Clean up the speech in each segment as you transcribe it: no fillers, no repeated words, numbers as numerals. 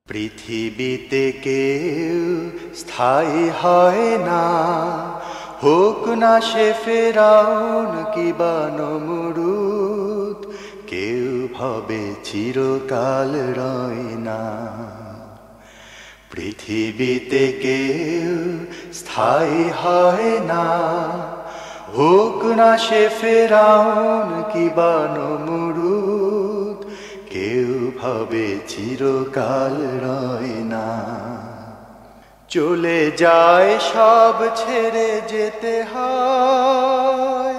পৃথিবীতে কেউ স্থায়ী হয় না, হোক না সে ফেরাউন কিবা নমরুদ, কেউ ভবে চিরকাল রয় না। পৃথিবীতে কেউ স্থায়ী হয় না, হোক না সে ফেরাউন কিবা নমরুদ, কেউ ভাবে চিরকাল রয় না। চলে যায় সব ছেড়ে যেতে হয়,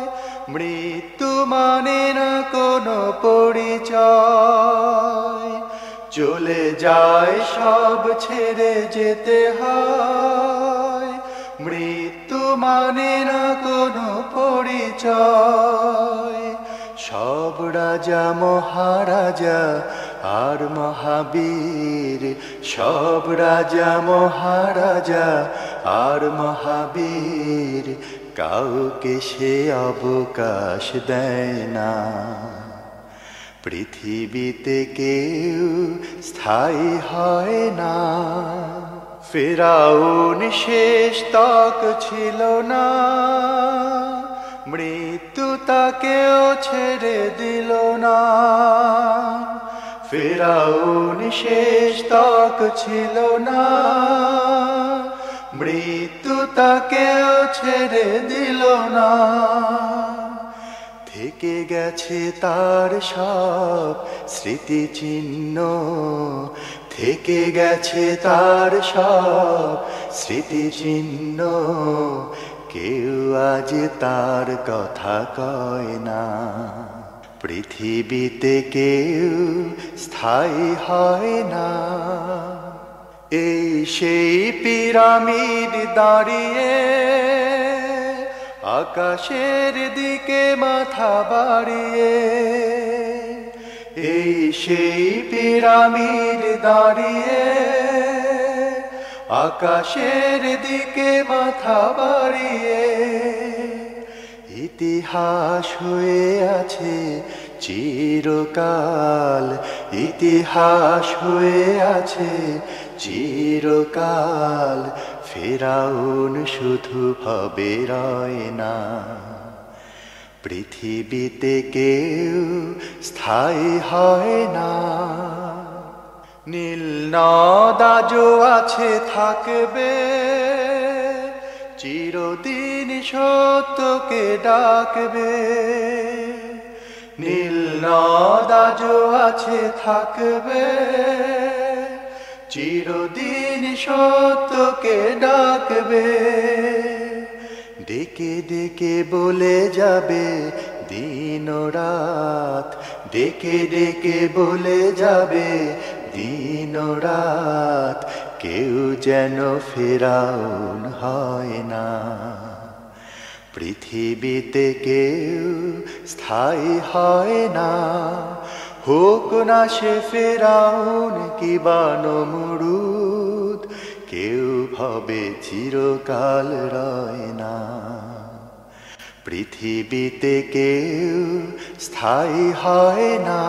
মৃত্যু মানে না কোনো পরিচয়। চলে যায় সব ছেড়ে যেতে হয়, মৃত্যু মানে না কোনো পরিচয়। সব রাজা মহারাজা আর মহাবীর, সব রাজা মহারাজা আর মহাবীর, কাউকে সে অবকাশ দেয় না। পৃথিবীতে কেউ স্থায়ী হয় না। ফিরআউন শেষ তক ছিল না, মৃত্যু তাকেও ছেড়ে দিল না। ফিরআউন শেষ তক ছিল না, মৃত্যু তাকেও ছেড়ে দিল না। থেকে গেছে তার সব স্মৃতিচিহ্ন, থেকে গেছে তার সব স্মৃতিচিহ্ন, কেউ আজ তার কথা কয় না। পৃথিবীতে কেউ স্থায়ী হয় না। এই সেই পিরামিড দাঁড়িয়ে আকাশের দিকে মাথা বাড়িয়ে, এই সেই পিরামিড দাঁড়িয়ে আকাশের দিকে মাথা বাড়িয়ে, ইতিহাস হয়ে আছে চিরকাল, ইতিহাস হয়ে আছে চিরকাল। ফিরআউন শুধু ভবে রয় না। পৃথিবীতে কেউ স্থায়ী হয় না। নীল নদ আজও আছে থাকবে, চিরদিন সত্যকে ডাকবে। নীল নদ আজও আছে থাকবে, চিরদিন সত্যকে ডাকবে। ডেকে ডেকে বলে যাবে দিন রাত, ডেকে ডেকে বলে যাবে দিন রাত, কেউ যেন ফিরআউন হয় না। পৃথিবীতে কেউ স্থায়ী হয় না, হোক না সে ফিরআউন কিবা নমরুদ, কেউ ভবে চিরকাল রয় না। পৃথিবীতে কেউ স্থায়ী হয় না।